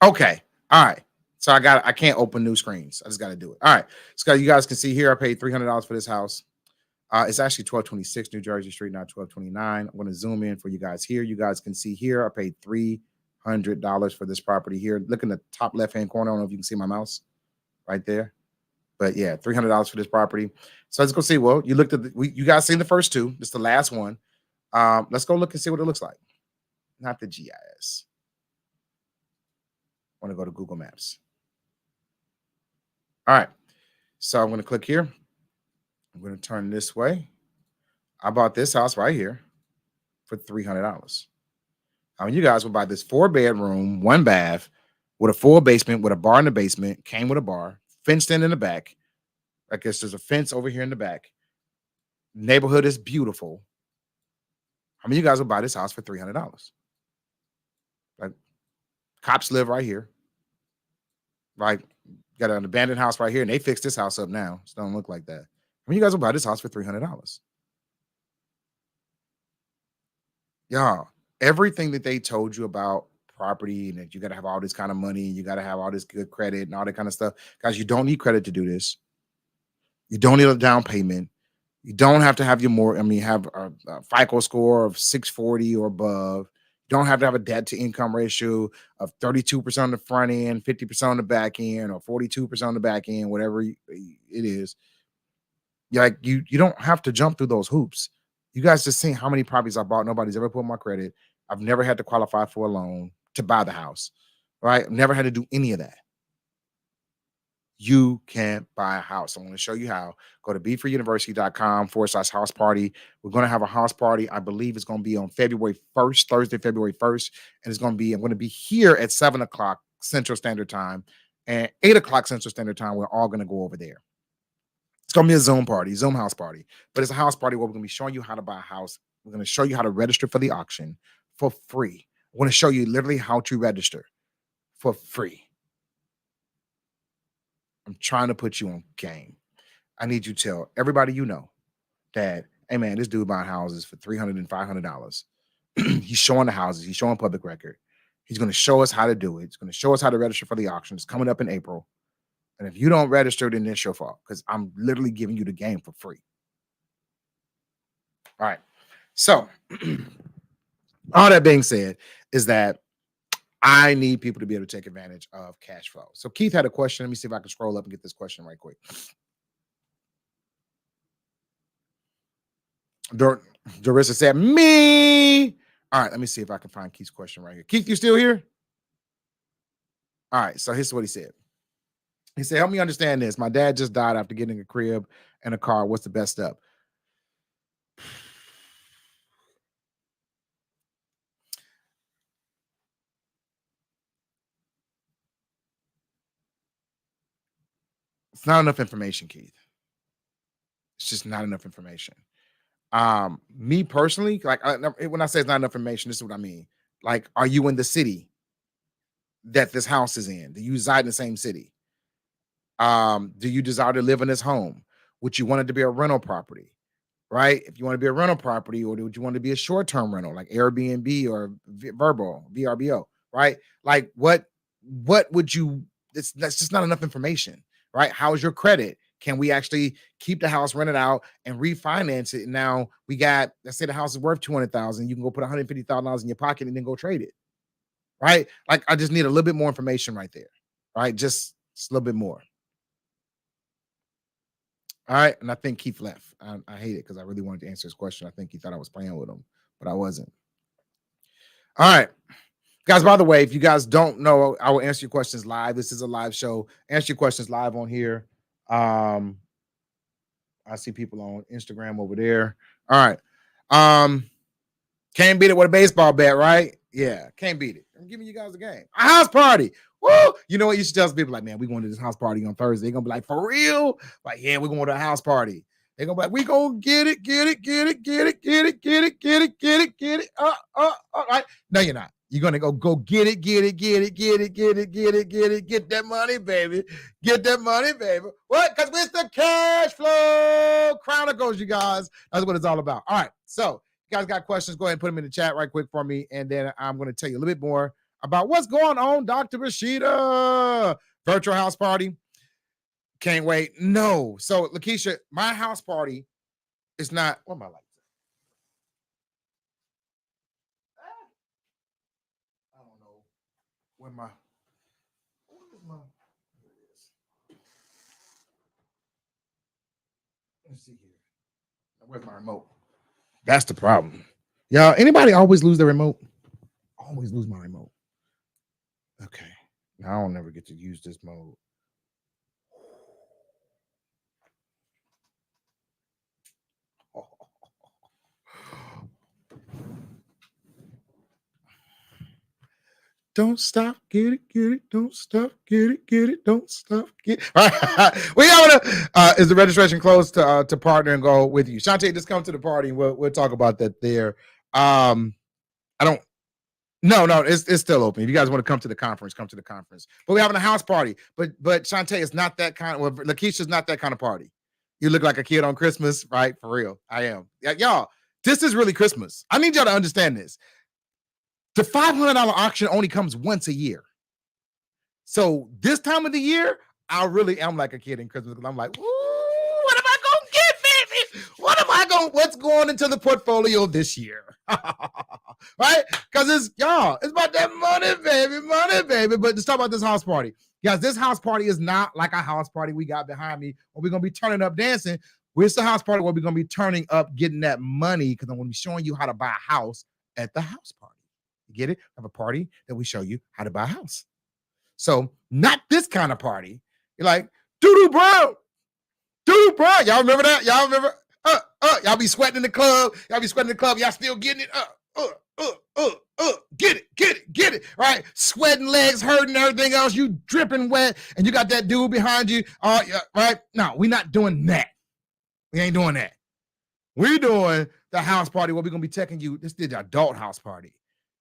A: Okay. All right. So I can't open new screens. I just got to do it. All right. So you guys can see here, I paid $300 for this house. It's actually 1226 New Jersey Street, not 1229. I'm going to zoom in for you guys here. You guys can see here, I paid $300 for this property here. Look in the top left-hand corner. I don't know if you can see my mouse right there. But yeah, $300 for this property. So let's go see. Well, you looked at you guys seen the first two. This is the last one. Let's go look and see what it looks like. Not the GIS. I want to go to Google Maps. All right. So I'm going to click here. I'm going to turn this way. I bought this house right here for $300. I mean, you guys will buy this 4-bedroom, 1 bath with a full basement, with a bar in the basement, came with a bar, fenced in the back. I guess there's a fence over here in the back. Neighborhood is beautiful. I mean, you guys will buy this house for $300. Like, cops live right here. Like, got an abandoned house right here, and they fixed this house up now. So it don't look like that. I mean, you guys will buy this house for $300. Y'all, everything that they told you about property and that you got to have all this kind of money, you got to have all this good credit and all that kind of stuff. Guys, you don't need credit to do this. You don't need a down payment. You don't have to have have a FICO score of 640 or above. You don't have to have a debt to income ratio of 32% on the front end, 50% on the back end, or 42% on the back end, whatever it is. You don't have to jump through those hoops. You guys just seen how many properties I bought. Nobody's ever put my credit. I've never had to qualify for a loan to buy the house, right? I've never had to do any of that. You can buy a house. I'm going to show you how. Go to beforeuniversity.com/house party. We're going to have a house party. I believe it's going to be on February 1st, Thursday, February 1st. And I'm going to be here at 7 o'clock Central Standard Time and 8 o'clock Central Standard Time. We're all going to go over there. It's going to be a Zoom house party, but it's a house party where we're going to be showing you how to buy a house. We're going to show you how to register for the auction for free. I want to show you literally how to register for free. I'm trying to put you on game. I need you to tell everybody you know that, hey man, this dude buying houses for $300 and $500. He's showing the houses. He's showing public record. He's going to show us how to do it. He's going to show us how to register for the auction. It's coming up in April. And if you don't register, then it's your fault, because I'm literally giving you the game for free. All right. So all that being said is that I need people to be able to take advantage of cash flow. So Keith had a question. Let me see if I can scroll up and get this question right quick. Darissa said, me. All right, let me see if I can find Keith's question right here. Keith, you still here? All right, so here's what he said. He said, help me understand this. My dad just died after getting a crib and a car. What's the best step? It's not enough information, Keith. It's just not enough information. Me personally, like when I say it's not enough information, this is what I mean. Like, are you in the city that this house is in? Do you reside in the same city? Do you desire to live in this home? Would you want it to be a rental property? Right? If you want to be a rental property, or would you want to be a short-term rental like Airbnb or VRBO, right? Like what would you that's just not enough information, right? How's your credit? Can we actually keep the house rented out and refinance it? Now we got, let's say the house is worth 200,000, you can go put $150,000 in your pocket and then go trade it, right? Like I just need a little bit more information right there, right? Just a little bit more. All right. And I think Keith left. I hate it because I really wanted to answer his question. I think he thought I was playing with him, but I wasn't. All right. Guys, by the way, if you guys don't know, I will answer your questions live. This is a live show. Answer your questions live on here. I see people on Instagram over there. All right. Can't beat it with a baseball bat, right? Yeah, can't beat it. I'm giving you guys a game. A house party. Woo! You know what? You should tell people like, man, we're going to this house party on Thursday. They're gonna be like, for real? Like, yeah, we're going to a house party. They're gonna be like, we gonna get it. All right. No, you're not. You're gonna go get it. Get that money, baby. Get that money, baby. What? Because it's the Casshflow Chronicles, you guys. That's what it's all about. All right. So you guys got questions, go ahead and put them in the chat right quick for me. And then I'm going to tell you a little bit more about what's going on, Dr. Rashida. Virtual house party. Can't wait. No. So, Lakeisha, my house party is not, what am I like? I don't know. Where is my, here it is. Let's see here. Where's my remote? That's the problem. Y'all, anybody always lose their remote? Always lose my remote. Okay. Now I don't never get to use this mode. Don't stop, get it, don't stop, get it, don't stop, get it. All right. We got is the registration closed to partner and go with you? Shantae, just come to the party and we'll talk about that there. I don't no, it's still open. If you guys want to come to the conference, come to the conference. But we're having a house party. But Shantae is not that kind of, well, Lakeisha's not that kind of party. You look like a kid on Christmas, right? For real. I am. Y'all, this is really Christmas. I need y'all to understand this. The $500 auction only comes once a year. So this time of the year, I really am like a kid in Christmas because I'm like, ooh, what am I going to get, baby? What's going into the portfolio this year? Right? Because it's about that money, baby. But let's talk about this house party. Guys, this house party is not like a house party we got behind me where we're going to be turning up dancing. It's the house party where we're going to be turning up, getting that money because I'm going to be showing you how to buy a house at the house party. You get it? I have a party that we show you how to buy a house. So not this kind of party. You're like, doo-doo bro. Y'all remember that? Y'all remember? Y'all be sweating in the club. Y'all still getting it? Get it. Right? Sweating, legs hurting, everything else. You dripping wet, and you got that dude behind you. Right? No, we're not doing that. We ain't doing that. We're doing the house party where we're going to be taking you. This is the adult house party.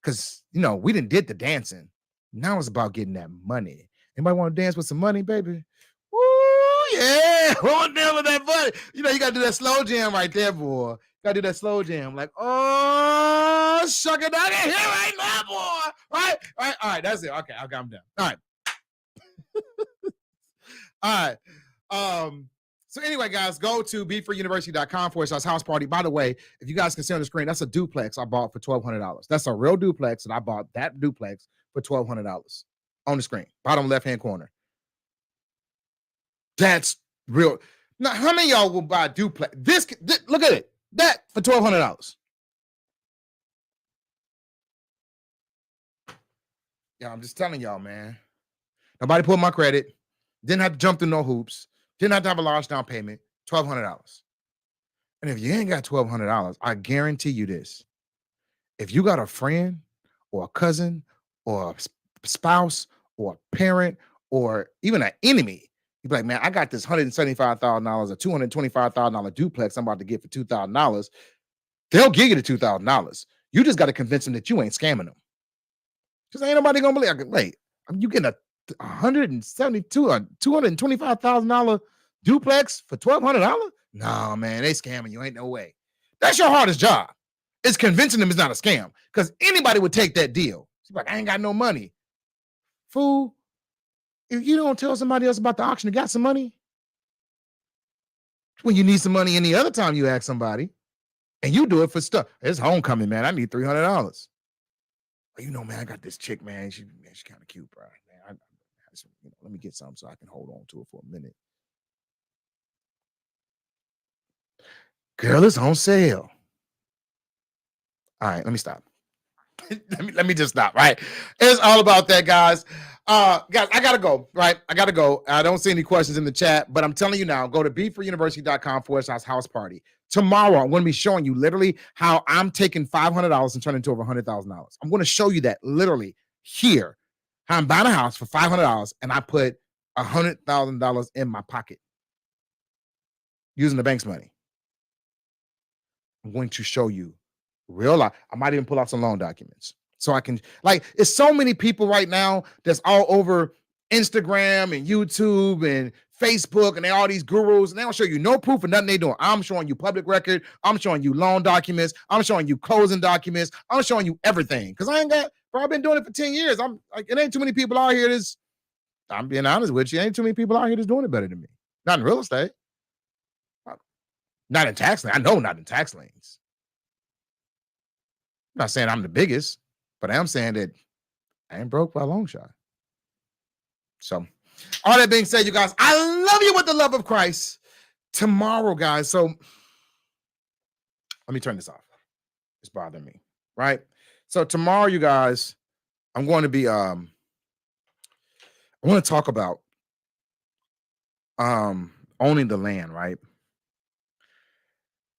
A: Because, we didn't did the dancing. Now it's about getting that money. Anybody want to dance with some money, baby? Woo, yeah. We want to dance with that money. You got to do that slow jam right there, boy. Got to do that slow jam. Like, oh, sugar daddy, here right now, boy. Right? All right, that's it. Okay, I'm done. All right. All right. So anyway, guys, go to befreeuniversity.com/house party. By the way, if you guys can see on the screen, that's a duplex I bought for $1,200. That's a real duplex, and I bought that duplex for $1,200 on the screen, bottom left-hand corner. That's real. Now, how many of y'all will buy a duplex? This look at it. That for $1,200. Yeah, I'm just telling y'all, man. Nobody pulled my credit. Didn't have to jump through no hoops. Didn't have to have a large down payment. $1,200. And if you ain't got $1,200, I guarantee you this: if you got a friend or a cousin or a spouse or a parent or even an enemy, you be like, man, I got this $175,000 or $225,000 duplex I'm about to get for $2,000. They'll give you the $2,000. You just got to convince them that you ain't scamming them. Because ain't nobody gonna believe. Wait, you getting a $172 or $225,000 duplex for $1,200? No, man, they scamming you. Ain't no way. That's your hardest job. It's convincing them it's not a scam. Because anybody would take that deal. She's like, I ain't got no money. Fool, if you don't tell somebody else about the auction, you got some money. When you need some money any other time you ask somebody, and you do it for stuff. It's homecoming, man. I need $300. You know, man, I got this chick, man. She's kind of cute, bro. Man, let me get some so I can hold on to it for a minute. Girl, it's on sale. All right, let me stop. let me just stop, right? It's all about that, guys. Guys, I gotta go, right? I gotta go. I don't see any questions in the chat, but I'm telling you now, go to befreeuniversity.com/house party. Tomorrow, I'm going to be showing you literally how I'm taking $500 and turning it into over $100,000. I'm going to show you that literally here, how I'm buying a house for $500 and I put $100,000 in my pocket using the bank's money. I'm going to show you real life. I might even pull out some loan documents so I can, like, it's so many people right now that's all over Instagram and YouTube and Facebook, and they all these gurus, and they don't show you no proof of nothing they doing. I'm showing you public record. I'm showing you loan documents. I'm showing you closing documents. I'm showing you everything. Because I've been doing it for 10 years. I'm like, it ain't too many people out here I'm being honest with you, ain't too many people out here that's doing it better than me. Not in real estate. Not in tax liens. I know not in tax liens. I'm not saying I'm the biggest, but I am saying that I ain't broke by a long shot. So, all that being said, you guys, I love you with the love of Christ. Tomorrow, guys. So, let me turn this off. It's bothering me, right? So tomorrow, you guys, I'm going to be I want to talk about owning the land, right?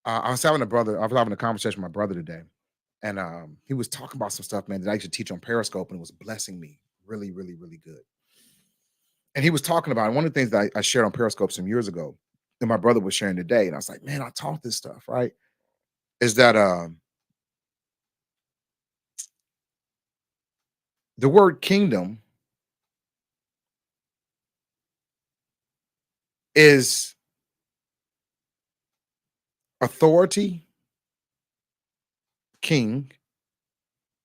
A: I was having a conversation with my brother today, and he was talking about some stuff, man, that I used to teach on Periscope, and it was blessing me really, really, really good. And he was talking about, and one of the things that I shared on Periscope some years ago, and my brother was sharing today, and I was like, man, I taught this stuff, right? Is that the word kingdom is authority, king,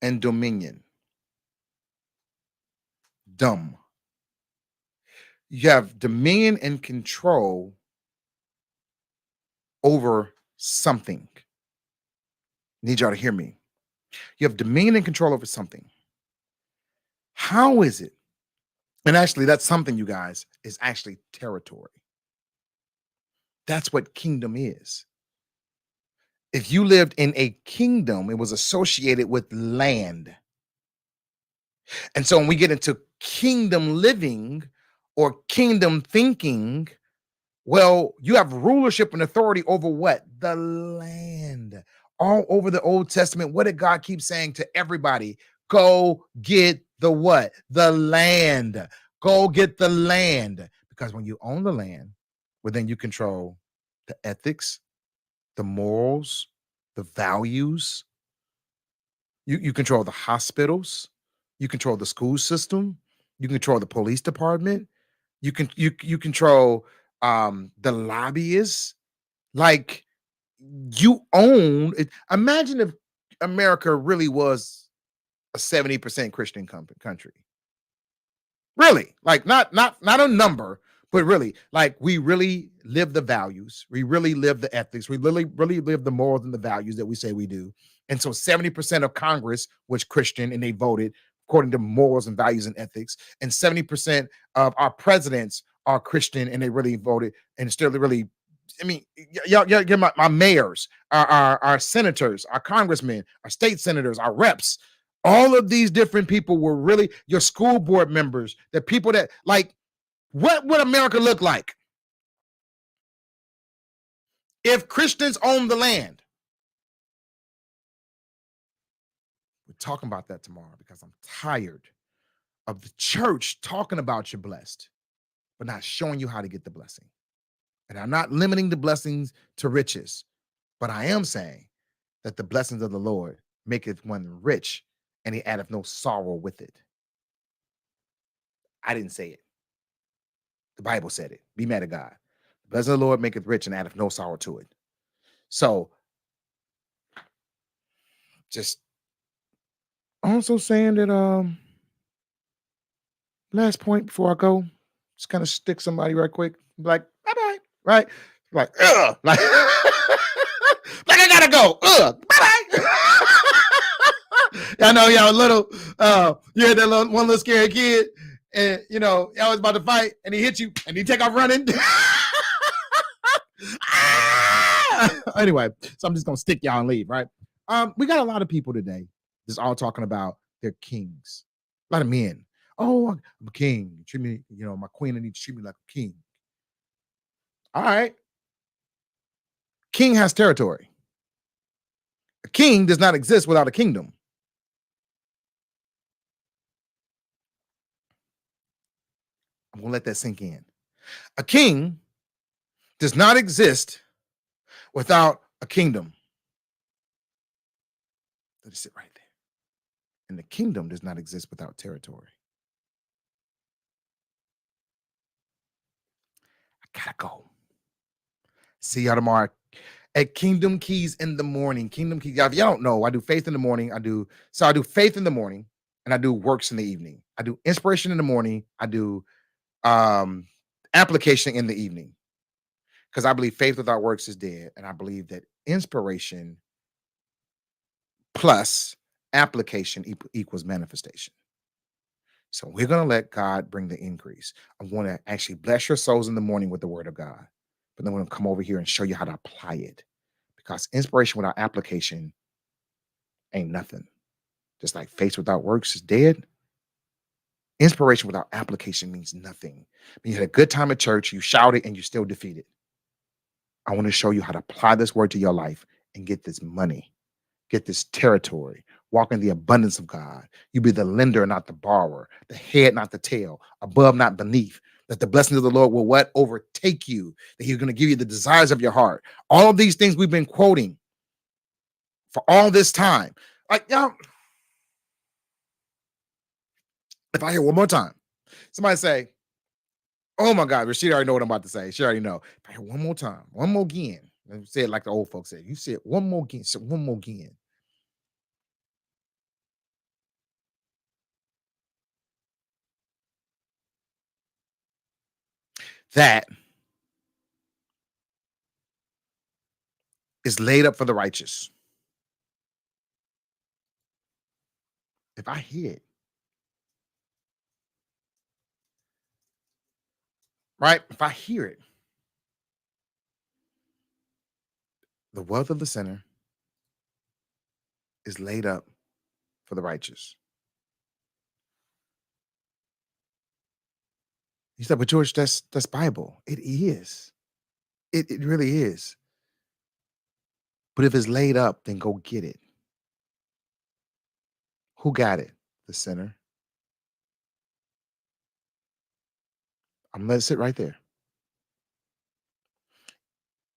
A: and dominion. Dumb. You have dominion and control over something. Need y'all to hear me. You have dominion and control over something. How is it? And actually, that's something, you guys, is actually territory. That's what kingdom is. If you lived in a kingdom, it was associated with land. And so when we get into kingdom living or kingdom thinking, well, you have rulership and authority over what? The land. All over the Old Testament, what did God keep saying to everybody? Go get the what? The land. Go get the land. Because when you own the land, well, then you control the ethics, the morals, the values. You control the hospitals. You control the school system. You control the police department. You control the lobbyists. Like, you own it. Imagine if America really was a 70% Christian country. Really, like not a number, but really, like, we really live the values, we really live the ethics, we really live the morals and the values that we say we do. And so 70% of Congress was Christian and they voted according to morals and values and ethics, and 70% of our presidents are Christian and they really voted and still really I mean, y'all, my mayors, our senators, our congressmen, our state senators, our reps, all of these different people were really your school board members, the people that like, what would America look like if Christians owned the land? We're talking about that tomorrow because I'm tired of the church talking about you're blessed, but not showing you how to get the blessing. And I'm not limiting the blessings to riches, but I am saying that the blessings of the Lord maketh one rich, and he addeth no sorrow with it. I didn't say it. The Bible said it. Be mad at God. The blessing of the Lord maketh rich and addeth no sorrow to it. So just also saying that last point before I go, just kind of stick somebody right quick, like bye-bye, right? Like, ugh, like, like I gotta go. Ugh, bye-bye. I know y'all little, you had that one little scary kid, and you know, y'all was about to fight, and he hit you, and he take off running. Anyway, so I'm just gonna stick y'all and leave, right? We got a lot of people today just all talking about their kings. A lot of men. Oh, I'm a king. Treat me, you know, my queen, I need to treat me like a king. All right. King has territory. A king does not exist without a kingdom. I'm gonna let that sink in. A king does not exist without a kingdom. Let it sit right there. And the kingdom does not exist without territory. I gotta go. See y'all tomorrow at Kingdom Keys in the morning. Kingdom Keys. If y'all don't know, I do faith in the morning. I do faith in the morning, and I do works in the evening. I do inspiration in the morning. I do application in the evening. Because I believe faith without works is dead. And I believe that inspiration plus application equals manifestation. So we're going to let God bring the increase. I'm going to actually bless your souls in the morning with the word of God. But then I'm going to come over here and show you how to apply it. Because inspiration without application ain't nothing. Just like faith without works is dead. Inspiration without application means nothing. When you had a good time at church, you shouted, and you still defeated. I want to show you how to apply this word to your life and get this money, get this territory, walk in the abundance of God. You be the lender, not the borrower, the head, not the tail, above, not beneath. That the blessings of the Lord will what? Overtake you. That he's going to give you the desires of your heart. All of these things we've been quoting for all this time. Like, y'all, if I hear one more time, somebody say, oh my God, Rashida already know what I'm about to say. She already know. If I hear one more time, one more again, say it like the old folks said. You say it one more again, say one more again. That is laid up for the righteous. If I hear it, right? If I hear it, the wealth of the sinner is laid up for the righteous. You said, but George, that's Bible. It is. It really is. But if it's laid up, then go get it. Who got it? The sinner. I'm gonna let it sit right there.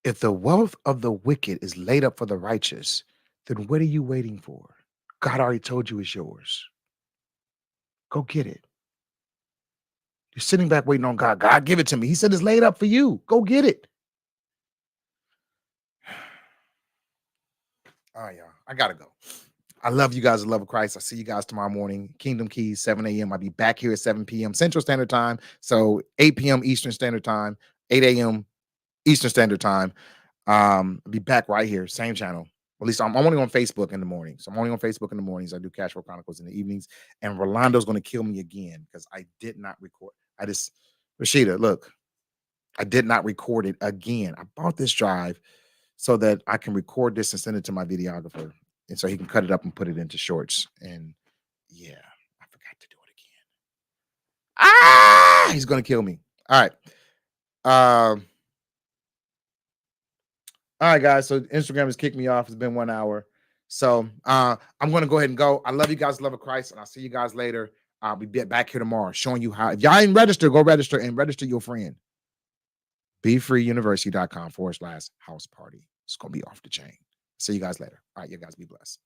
A: If the wealth of the wicked is laid up for the righteous, then what are you waiting for? God already told you it's yours. Go get it. You're sitting back waiting on God. God, give it to me. He said it's laid up for you. Go get it. All right, y'all. I gotta go. I love you guys. The love of Christ. I'll see you guys tomorrow morning. Kingdom Keys, 7 a.m. I'll be back here at 7 p.m. Central Standard Time. So 8 p.m. Eastern Standard Time, 8 a.m. Eastern Standard Time. I'll be back right here, same channel. At least I'm only on Facebook in the morning. So I'm only on Facebook in the mornings. I do Casshflow Chronicles in the evenings. And Rolando's going to kill me again because I did not record. Rashida, look, I did not record it again. I bought this drive so that I can record this and send it to my videographer, and so he can cut it up and put it into shorts. And yeah, I forgot to do it again. Ah, he's gonna kill me. All right. All right, guys. So Instagram has kicked me off. It's been 1 hour. So I'm gonna go ahead and go. I love you guys, love of Christ, and I'll see you guys later. I'll be back here tomorrow showing you how. If y'all ain't registered, go register and register your friend. BeFreeUniversity.com/house party. It's gonna be off the chain. See you guys later. All right, you guys be blessed.